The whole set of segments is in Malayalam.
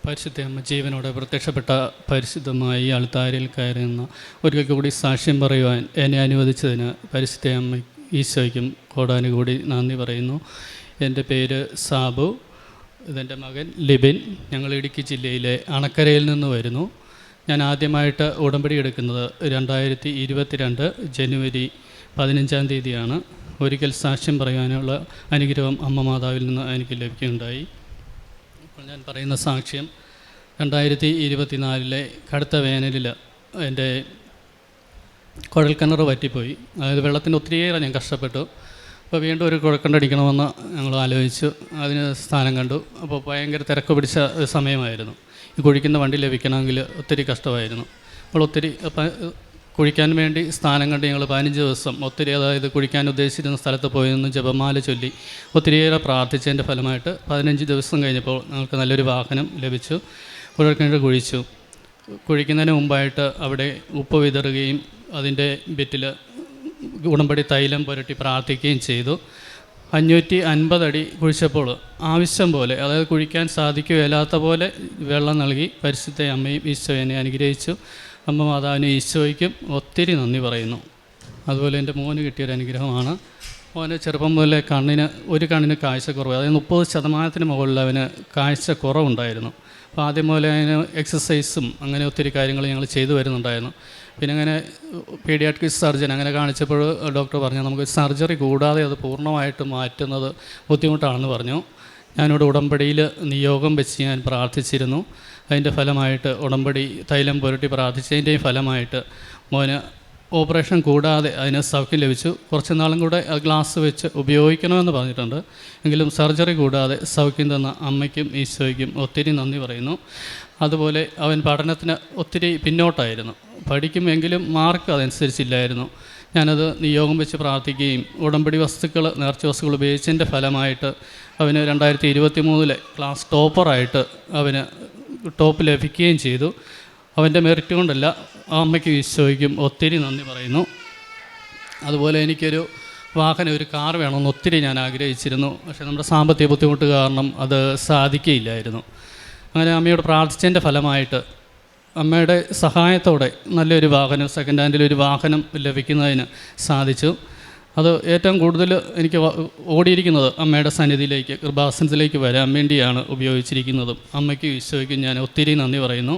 പരിശുദ്ധ അമ്മ ജീവനോടെ പ്രത്യക്ഷപ്പെട്ട പരിശുദ്ധമായ ഈ അൾത്താരിൽ കയറുന്ന ഒരിക്കൽ കൂടി സാക്ഷ്യം പറയുവാൻ എന്നെ അനുവദിച്ചതിന് പരിശുദ്ധ അമ്മ ഈശോയ്ക്കും കോടാനുകൂടി നന്ദി പറയുന്നു. എൻ്റെ പേര് സാബു, ഇതെൻ്റെ മകൻ ലിബിൻ. ഞങ്ങൾ ഇടുക്കി ജില്ലയിലെ അണക്കരയിൽ നിന്ന് വരുന്നു. ഞാൻ ആദ്യമായിട്ട് ഉടമ്പടി എടുക്കുന്നത് 2022 ജനുവരി 15-ാം തീയതിയാണ്. ഒരിക്കൽ സാക്ഷ്യം പറയാനുള്ള അനുഗ്രഹം അമ്മ മാതാവിൽ നിന്ന് എനിക്ക് ലഭിക്കുകയുണ്ടായി. ഇപ്പോൾ ഞാൻ പറയുന്ന സാക്ഷ്യം 2024 കടുത്ത വേനലിൽ എൻ്റെ കുഴൽക്കിണർ വറ്റിപ്പോയി. അതായത് വെള്ളത്തിന് ഒത്തിരിയേറെ ഞാൻ കഷ്ടപ്പെട്ടു. അപ്പോൾ വീണ്ടും ഒരു കുഴൽക്കിണറടിക്കണമെന്ന് ഞങ്ങൾ ആലോചിച്ചു. അതിന് സ്ഥാനം കണ്ടു. അപ്പോൾ ഭയങ്കര തിരക്ക് പിടിച്ച സമയമായിരുന്നു. ഈ കുഴിക്കുന്ന വണ്ടി ലഭിക്കണമെങ്കിൽ ഒത്തിരി കഷ്ടമായിരുന്നു. അപ്പോൾ ഒത്തിരി കുഴിക്കാൻ വേണ്ടി സ്ഥാനം കണ്ട് ഞങ്ങൾ 15 ദിവസം ഒത്തിരി, അതായത് കുഴിക്കാൻ ഉദ്ദേശിച്ചിരുന്ന സ്ഥലത്ത് പോയി നിന്ന് ജപമാല ചൊല്ലി ഒത്തിരിയേറെ പ്രാർത്ഥിച്ചതിൻ്റെ ഫലമായിട്ട് 15 ദിവസം കഴിഞ്ഞപ്പോൾ ഞങ്ങൾക്ക് നല്ലൊരു വാഹനം ലഭിച്ചു. കുഴൽക്കിണർ കുഴിച്ചു. കുഴിക്കുന്നതിന് മുമ്പായിട്ട് അവിടെ ഉപ്പ് വിതറുകയും അതിൻ്റെ ഭിത്തിൽ ഉടമ്പടി തൈലം പുരട്ടി പ്രാർത്ഥിക്കുകയും ചെയ്തു. 550 അടി കുഴിച്ചപ്പോൾ ആവശ്യം പോലെ, അതായത് കുഴിക്കാൻ സാധിക്കുകയില്ലാത്ത പോലെ വെള്ളം നൽകി പരിശുദ്ധ അമ്മയും ഈശോയെ അനുഗ്രഹിച്ചു. അമ്മ മാതാവിന് ഈശോയ്ക്കും ഒത്തിരി നന്ദി പറയുന്നു. അതുപോലെ എൻ്റെ മോന് കിട്ടിയൊരു അനുഗ്രഹമാണ്. മോന് ചെറുപ്പം മുതലേ ഒരു കണ്ണിന് കാഴ്ചക്കുറവ്, അതായത് 30% മുകളിൽ അവന് കാഴ്ച കുറവുണ്ടായിരുന്നു. അപ്പോൾ ആദ്യം മുതലേ അതിന് എക്സസൈസും അങ്ങനെ ഒത്തിരി കാര്യങ്ങൾ ഞങ്ങൾ ചെയ്തു വരുന്നുണ്ടായിരുന്നു. പിന്നെ അങ്ങനെ പീഡിയാട്രിക് സർജൻ അങ്ങനെ കാണിച്ചപ്പോൾ ഡോക്ടർ പറഞ്ഞു നമുക്ക് സർജറി കൂടാതെ അത് പൂർണ്ണമായിട്ട് മാറ്റുന്നത് ബുദ്ധിമുട്ടാണെന്ന് പറഞ്ഞു. ഞാനിവിടെ ഉടമ്പടിയിൽ നിയോഗം വെച്ച് ഞാൻ പ്രാർത്ഥിച്ചിരുന്നു. അതിൻ്റെ ഫലമായിട്ട് ഉടമ്പടി തൈലം പുരട്ടി പ്രാർത്ഥിച്ചതിൻ്റെയും ഫലമായിട്ട് മോന് ഓപ്പറേഷൻ കൂടാതെ അതിന് സൗഖ്യം ലഭിച്ചു. കുറച്ച് നാളും കൂടെ ഗ്ലാസ് വെച്ച് ഉപയോഗിക്കണമെന്ന് പറഞ്ഞിട്ടുണ്ട്. എങ്കിലും സർജറി കൂടാതെ സൗഖ്യം തന്ന അമ്മയ്ക്കും ഈശോയ്ക്കും ഒത്തിരി നന്ദി പറയുന്നു. അതുപോലെ അവൻ പഠനത്തിന് ഒത്തിരി പിന്നോട്ടായിരുന്നു. പഠിക്കുമെങ്കിലും മാർക്ക് അതനുസരിച്ചില്ലായിരുന്നു. ഞാനത് നിയോഗം വെച്ച് പ്രാർത്ഥിക്കുകയും ഉടമ്പടി വസ്തുക്കൾ, നേർച്ച വസ്തുക്കൾ ഉപയോഗിച്ചതിൻ്റെ ഫലമായിട്ട് അവന് 2023 ക്ലാസ് ടോപ്പറായിട്ട് അവന് ടോപ്പ് ലഭിക്കുകയും ചെയ്തു. അവൻ്റെ മെറിറ്റ് കൊണ്ടല്ല, അമ്മയ്ക്കും ഈശോയ്ക്കും ഒത്തിരി നന്ദി പറയുന്നു. അതുപോലെ എനിക്കൊരു വാഹനം, ഒരു കാർ വേണമെന്ന് ഒത്തിരി ഞാൻ ആഗ്രഹിച്ചിരുന്നു. പക്ഷേ നമ്മുടെ സാമ്പത്തിക ബുദ്ധിമുട്ട് കാരണം അത് സാധിക്കുകയില്ലായിരുന്നു. അങ്ങനെ അമ്മയോട് പ്രാർത്ഥിച്ചതിൻ്റെ ഫലമായിട്ട് അമ്മയുടെ സഹായത്തോടെ നല്ലൊരു വാഹനം, സെക്കൻഡ് ഹാൻഡിലൊരു വാഹനം ലഭിക്കുന്നതിന് സാധിച്ചു. അത് ഏറ്റവും കൂടുതൽ എനിക്ക് ഓടിയിരിക്കുന്നത് അമ്മയുടെ സന്നിധിയിലേക്ക്, കൃപാസനത്തിലേക്ക് വരാൻ വേണ്ടിയാണ് ഉപയോഗിച്ചിരിക്കുന്നതും. അമ്മയ്ക്കും ഈശോയ്ക്കും ഞാൻ ഒത്തിരി നന്ദി പറയുന്നു.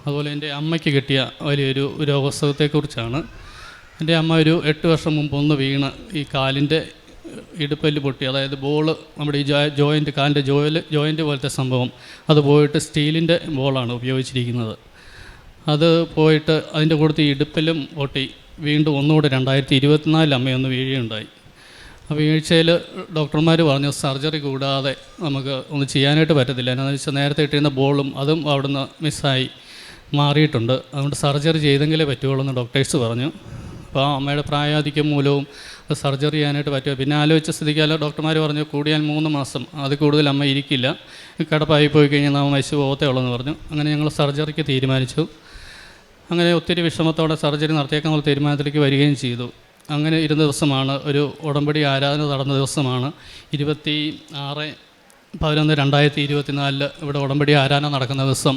അതുപോലെ എൻ്റെ അമ്മയ്ക്ക് കിട്ടിയ വലിയൊരു രോഗസുഖത്തെക്കുറിച്ചാണ്. എൻ്റെ അമ്മ ഒരു 8 വർഷം മുമ്പ് ഒന്ന് വീണ് ഈ കാലിൻ്റെ ഇടുപ്പല്ല് പൊട്ടി, അതായത് ബോള്, നമ്മുടെ ഈ ജോയിൻറ്റ്, കാലിൻ്റെ ജോയിൻറ്റ് പോലത്തെ സംഭവം, അത് പോയിട്ട് സ്റ്റീലിൻ്റെ ബോളാണ് ഉപയോഗിച്ചിരിക്കുന്നത്. അത് പോയിട്ട് അതിൻ്റെ കൂട്ടത്തിൽ ഇടുപ്പല്ലും പൊട്ടി വീണ്ടും ഒന്നുകൂടെ 2024 അമ്മയൊന്ന് വീഴുകയുണ്ടായി. ആ വീഴ്ചയിൽ ഡോക്ടർമാർ പറഞ്ഞു സർജറി കൂടാതെ നമുക്ക് ഒന്നും ചെയ്യാനായിട്ട് പറ്റത്തില്ല. എന്താണെന്ന് വെച്ചാൽ നേരത്തെ ഇട്ടിരുന്ന ബോളും അതും അവിടുന്ന് മിസ്സായി മാറിയിട്ടുണ്ട്. അതുകൊണ്ട് സർജറി ചെയ്തെങ്കിലേ പറ്റുള്ളൂ എന്ന് ഡോക്ടേഴ്സ് പറഞ്ഞു. അപ്പോൾ അമ്മയുടെ പ്രായാധിക്യം മൂലവും സർജറി ചെയ്യാനായിട്ട് പറ്റുമോ. പിന്നെ ആലോചിച്ച സ്ഥിതിക്കാലോ ഡോക്ടർമാർ പറഞ്ഞു കൂടിയാൽ 3 മാസം, അത് കൂടുതൽ അമ്മ ഇരിക്കില്ല, കിടപ്പായി പോയി കഴിഞ്ഞാൽ നമ്മൾ മരിച്ചു പോകത്തേ ഉള്ളൂ പറഞ്ഞു. അങ്ങനെ ഞങ്ങൾ സർജറിക്ക് തീരുമാനിച്ചു. അങ്ങനെ ഒത്തിരി വിഷമത്തോടെ സർജറി നടത്തിയേക്കാനുള്ള തീരുമാനത്തിലേക്ക് വരികയും ചെയ്തു. അങ്ങനെ ഇരുന്ന ദിവസമാണ്, ഒരു ഉടമ്പടി ആരാധന നടന്ന ദിവസമാണ് 26/11/2024 ഇവിടെ ഉടമ്പടി ആരാധന നടക്കുന്ന ദിവസം.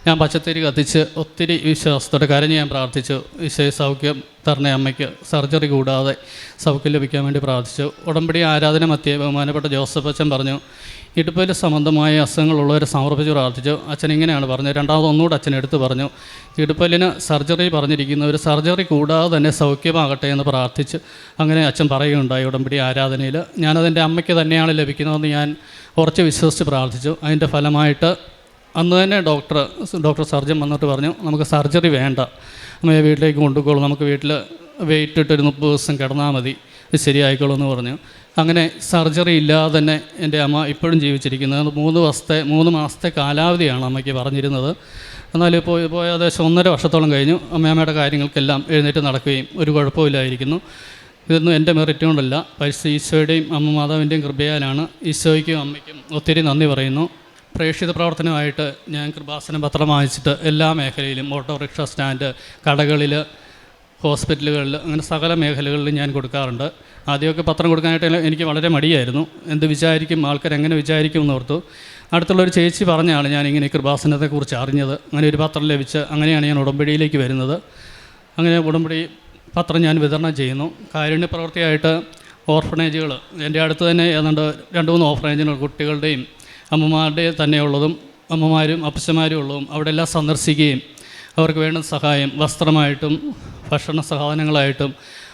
ഞാൻ പച്ചത്തിരി കത്തിച്ച് ഒത്തിരി വിശ്വാസത്തോടെ കരഞ്ഞ് ഞാൻ പ്രാർത്ഥിച്ചു. ഈശോയെ സൗഖ്യം തരണേ, അമ്മയ്ക്ക് സർജറി കൂടാതെ സൗഖ്യം ലഭിക്കാൻ വേണ്ടി പ്രാർത്ഥിച്ചു. ഉടമ്പടി ആരാധന മധ്യേ ബഹുമാനപ്പെട്ട ജോസഫ് അച്ഛൻ പറഞ്ഞു ഇടുപ്പല് സംബന്ധമായ അസുഖങ്ങളുള്ളവരെ സമർപ്പിച്ച് പ്രാർത്ഥിച്ചു. അച്ഛൻ ഇങ്ങനെയാണ് പറഞ്ഞത്. ഒന്നുകൂടെ അച്ഛൻ എടുത്ത് പറഞ്ഞു ഇടുപ്പലിന് സർജറി പറഞ്ഞിരിക്കുന്നവർ സർജറി കൂടാതെ തന്നെ സൗഖ്യമാകട്ടെ എന്ന് പ്രാർത്ഥിച്ച് അങ്ങനെ അച്ഛൻ പറയുകയുണ്ടായി ഉടമ്പടി ആരാധനയിൽ. ഞാനതെൻ്റെ അമ്മയ്ക്ക് തന്നെയാണ് ലഭിക്കുന്നതെന്ന് ഞാൻ ഉറച്ച് വിശ്വസിച്ച് പ്രാർത്ഥിച്ചു. അതിൻ്റെ ഫലമായിട്ട് അന്ന് തന്നെ ഡോക്ടർ സർജൻ വന്നിട്ട് പറഞ്ഞു നമുക്ക് സർജറി വേണ്ട, അമ്മയെ വീട്ടിലേക്ക് കൊണ്ടുപോകുള്ളൂ, നമുക്ക് വീട്ടിൽ വെയിറ്റ് ഇട്ടൊരു 30 ദിവസം കിടന്നാൽ മതി, ശരിയായിക്കോളൂ എന്ന് പറഞ്ഞു. അങ്ങനെ സർജറി ഇല്ലാതെ തന്നെ എൻ്റെ അമ്മ ഇപ്പോഴും ജീവിച്ചിരിക്കുന്നത്. 3 മാസത്തെ കാലാവധിയാണ് അമ്മയ്ക്ക് പറഞ്ഞിരുന്നത്. എന്നാൽ ഇപ്പോൾ ഏകദേശം 1.5 വർഷത്തോളം കഴിഞ്ഞു. അമ്മയുടെ കാര്യങ്ങൾക്കെല്ലാം എഴുന്നേറ്റ് നടക്കുകയും ഒരു കുഴപ്പമില്ലായിരിക്കുന്നു. ഇതൊന്നും എൻ്റെ മെറിറ്റ് കൊണ്ടല്ല, പരിശുദ്ധ ഈശോയുടെയും അമ്മ മാതാവിൻ്റെയും കൃപയാലാണ്. ഈശോയ്ക്കും അമ്മയ്ക്കും ഒത്തിരി നന്ദി പറയുന്നു. പ്രേക്ഷിത പ്രവർത്തനമായിട്ട് ഞാൻ കൃപാസനം പത്രം വാങ്ങിച്ചിട്ട് എല്ലാ മേഖലയിലും, ഓട്ടോറിക്ഷ സ്റ്റാൻഡ്, കടകളിൽ, ഹോസ്പിറ്റലുകളിൽ, അങ്ങനെ സകല മേഖലകളിലും ഞാൻ കൊടുക്കാറുണ്ട്. ആദ്യമൊക്കെ പത്രം കൊടുക്കാനായിട്ട് എനിക്ക് വളരെ മടിയായിരുന്നു. എന്ത് വിചാരിക്കും, ആൾക്കാരെങ്ങനെ വിചാരിക്കും എന്നോർത്തു. അടുത്തുള്ളൊരു ചേച്ചി പറഞ്ഞാണ് ഞാനിങ്ങനെ കൃപാസനത്തെക്കുറിച്ച് അറിഞ്ഞത്. അങ്ങനെ ഒരു പത്രം ലഭിച്ച് അങ്ങനെയാണ് ഞാൻ ഉടമ്പടിയിലേക്ക് വരുന്നത്. അങ്ങനെ ഉടമ്പടി പത്രം ഞാൻ വിതരണം ചെയ്യുന്നു. കാരുണ്യ പ്രവൃത്തിയായിട്ട് ഓർഫണേജുകൾ എൻ്റെ അടുത്ത് തന്നെ ഏതാണ്ട് 2-3 ഓർഫണേജുകൾ കുട്ടികളുടെയും അമ്മമാരുടെയും തന്നെയുള്ളതും അമ്മമാരും അപ്പച്ചമാരും ഉള്ളതും അവിടെ എല്ലാം സന്ദർശിക്കുകയും അവർക്ക് വേണ്ട സഹായം വസ്ത്രമായിട്ടും ഭക്ഷണ സാധനങ്ങളായിട്ടും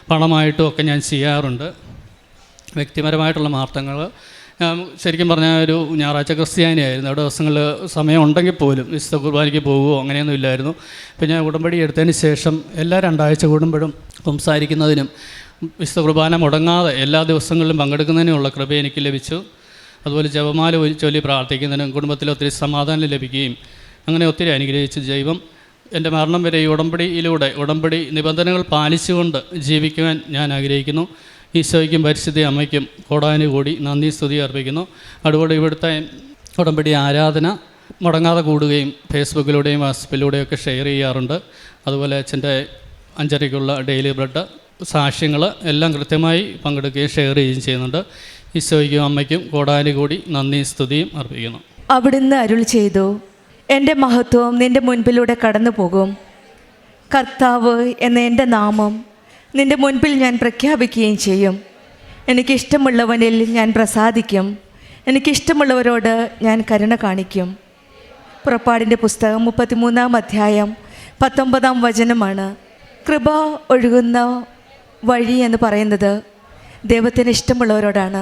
പണമായിട്ടും ഒക്കെ ഞാൻ ചെയ്യാറുണ്ട്. വ്യക്തിപരമായിട്ടുള്ള മാർത്തങ്ങൾ ശരിക്കും പറഞ്ഞാൽ ഒരു ഞായറാഴ്ച ക്രിസ്ത്യാനിയായിരുന്നു. അവിടെ ദിവസങ്ങളിൽ സമയം ഉണ്ടെങ്കിൽ പോലും വിശുദ്ധ കുർബാനയ്ക്ക് പോകുമോ അങ്ങനെയൊന്നും ഇല്ലായിരുന്നു. ഇപ്പോൾ ഞാൻ ഉടമ്പടി എടുത്തതിന് ശേഷം എല്ലാ 2 ആഴ്ച കൂടുമ്പോഴും സംസാരിക്കുന്നതിനും വിശുദ്ധ കുർബാന മുടങ്ങാതെ എല്ലാ ദിവസങ്ങളിലും പങ്കെടുക്കുന്നതിനുമുള്ള കൃപ എനിക്ക് ലഭിച്ചു. അതുപോലെ ജപമാല ചൊല്ലി പ്രാർത്ഥിക്കുന്നതിനും കുടുംബത്തിൽ ഒത്തിരി സമാധാനം ലഭിക്കുകയും അങ്ങനെ ഒത്തിരി അനുഗ്രഹിച്ച് ദൈവം എൻ്റെ മരണം വരെ ഈ ഉടമ്പടി നിബന്ധനകൾ പാലിച്ചുകൊണ്ട് ജീവിക്കുവാൻ ഞാൻ ആഗ്രഹിക്കുന്നു. ഈശോയ്ക്കും പരിശുദ്ധ അമ്മയ്ക്കും കോടാനുകൂടി നന്ദി സ്തുതി അർപ്പിക്കുന്നു. അതുകൊണ്ട് ഇവിടുത്തെ ഉടമ്പടി ആരാധന മുടങ്ങാതെ കൂടുകയും ഫേസ്ബുക്കിലൂടെയും വാട്സപ്പിലൂടെയൊക്കെ ഷെയർ ചെയ്യാറുണ്ട്. അതുപോലെ അച്ഛൻ്റെ 5:30-ക്കുള്ള ഡെയിലി ബ്രെഡ് സാക്ഷ്യങ്ങൾ എല്ലാം കൃത്യമായി പങ്കെടുക്കുകയും ഷെയർ ചെയ്യുകയും ചെയ്യുന്നുണ്ട്. ഈശോയ്ക്കും അമ്മയ്ക്കും കോടാനുകൂടി നന്ദി സ്തുതിയും അർപ്പിക്കുന്നു. അവിടുന്ന് അരുൾ ചെയ്തു, എൻ്റെ മഹത്വം നിൻ്റെ മുൻപിലൂടെ കടന്നു പോകും. കർത്താവ് എന്ന എൻ്റെ നാമം നിൻ്റെ മുൻപിൽ ഞാൻ പ്രഖ്യാപിക്കുകയും ചെയ്യും. എനിക്കിഷ്ടമുള്ളവനിൽ ഞാൻ പ്രസാദിക്കും. എനിക്കിഷ്ടമുള്ളവരോട് ഞാൻ കരുണ കാണിക്കും. പുറപ്പാടിൻ്റെ പുസ്തകം 33-ാം അധ്യായം 19-ാം വചനമാണ്. കൃപ ഒഴുകുന്ന വഴി എന്ന് പറയുന്നത് ദൈവത്തിന് ഇഷ്ടമുള്ളവരോടാണ്.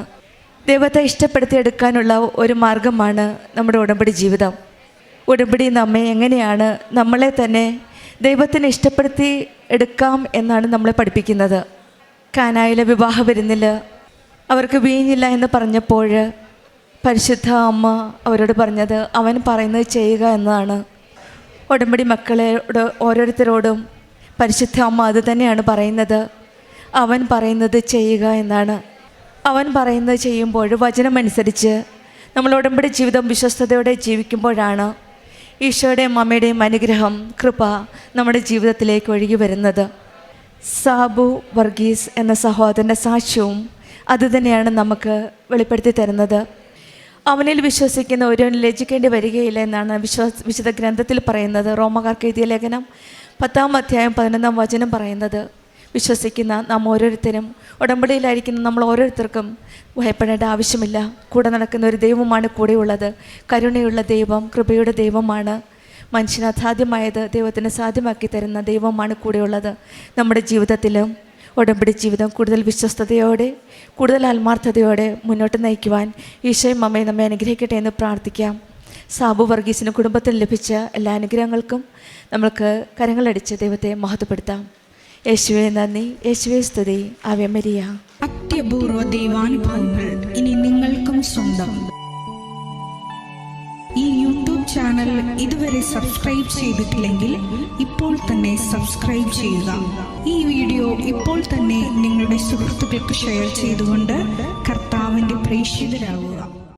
ദൈവത്തെ ഇഷ്ടപ്പെടുത്തിയെടുക്കാനുള്ള ഒരു മാർഗമാണ് നമ്മുടെ ഉടമ്പടി ജീവിതം. ഉടമ്പടി നമ്മെ എങ്ങനെയാണ് നമ്മളെ തന്നെ ദൈവത്തിന് ഇഷ്ടപ്പെടുത്തി എടുക്കാം എന്നാണ് നമ്മളെ പഠിപ്പിക്കുന്നത്. കാനായിലെ വിവാഹ വിരുന്നിൽ അവർക്ക് വീഞ്ഞില്ല എന്ന് പറഞ്ഞപ്പോൾ പരിശുദ്ധ അമ്മ അവരോട് പറഞ്ഞത് അവൻ പറയുന്നത് ചെയ്യുക എന്നതാണ്. ഉടമ്പടി മക്കളോട് ഓരോരുത്തരോടും പരിശുദ്ധ അമ്മ അത് തന്നെയാണ് പറയുന്നത്. അവൻ പറയുന്നത് ചെയ്യുക എന്നാണ്. അവൻ പറയുന്നത് ചെയ്യുമ്പോൾ വചനമനുസരിച്ച് നമ്മൾ ഉടമ്പടി ജീവിതം വിശ്വസ്തയോടെ ജീവിക്കുമ്പോഴാണ് ഈശോയുടെയും അമ്മയുടെയും അനുഗ്രഹം, കൃപ നമ്മുടെ ജീവിതത്തിലേക്ക് ഒഴുകി വരുന്നത്. സാബു വർഗീസ് എന്ന സഹോദരൻ്റെ സാക്ഷ്യവും അതുതന്നെയാണ് നമുക്ക് വെളിപ്പെടുത്തി തരുന്നത്. അവനിൽ വിശ്വസിക്കുന്ന ഒരുവൻ ലജ്ജിക്കേണ്ടി വരികയില്ല എന്നാണ് വിശുദ്ധ ഗ്രന്ഥത്തിൽ പറയുന്നത്. റോമക്കാർക്ക് എഴുതിയ ലേഖനം 10-ാം അധ്യായം 11-ാം വചനം പറയുന്നത്. വിശ്വസിക്കുന്ന നാം ഓരോരുത്തരും, ഉടമ്പടിയിലായിരിക്കുന്ന നമ്മൾ ഓരോരുത്തർക്കും ഭയപ്പെടേണ്ട ആവശ്യമില്ല. കൂടെ നടക്കുന്ന ഒരു ദൈവമാണ് കൂടെയുള്ളത്. കരുണയുള്ള ദൈവം, കൃപയുടെ ദൈവമാണ്. മനുഷ്യന് അസാധ്യമായത് ദൈവത്തിന് സാധ്യമാക്കി തരുന്ന ദൈവമാണ് കൂടെയുള്ളത്. നമ്മുടെ ജീവിതത്തിലും ഉടമ്പടി ജീവിതം കൂടുതൽ വിശ്വസ്തയോടെ, കൂടുതൽ ആത്മാർത്ഥതയോടെ മുന്നോട്ട് നയിക്കുവാൻ ഈശോയും അമ്മയും നമ്മെ അനുഗ്രഹിക്കട്ടെ എന്ന് പ്രാർത്ഥിക്കാം. സാബു വർഗീസിന് കുടുംബത്തിന് ലഭിച്ച എല്ലാ അനുഗ്രഹങ്ങൾക്കും നമ്മൾക്ക് കരങ്ങളടിച്ച് ദൈവത്തെ മഹത്വപ്പെടുത്താം. യേശുവേ നന്ദി, യേശുവേ സ്തുതി, ആവേ മരിയ. അത്യപൂർവ ദൈവാനുഭവങ്ങൾ ഇനി നിങ്ങൾക്കും സ്വന്തം. ഈ യൂട്യൂബ് ചാനൽ ഇതുവരെ സബ്സ്ക്രൈബ് ചെയ്തിട്ടില്ലെങ്കിൽ ഇപ്പോൾ തന്നെ സബ്സ്ക്രൈബ് ചെയ്യുക. ഈ വീഡിയോ ഇപ്പോൾ തന്നെ നിങ്ങളുടെ സുഹൃത്തുക്കൾക്ക് ഷെയർ ചെയ്തുകൊണ്ട് കർത്താവിൻ്റെ പ്രേക്ഷിതരാകുക.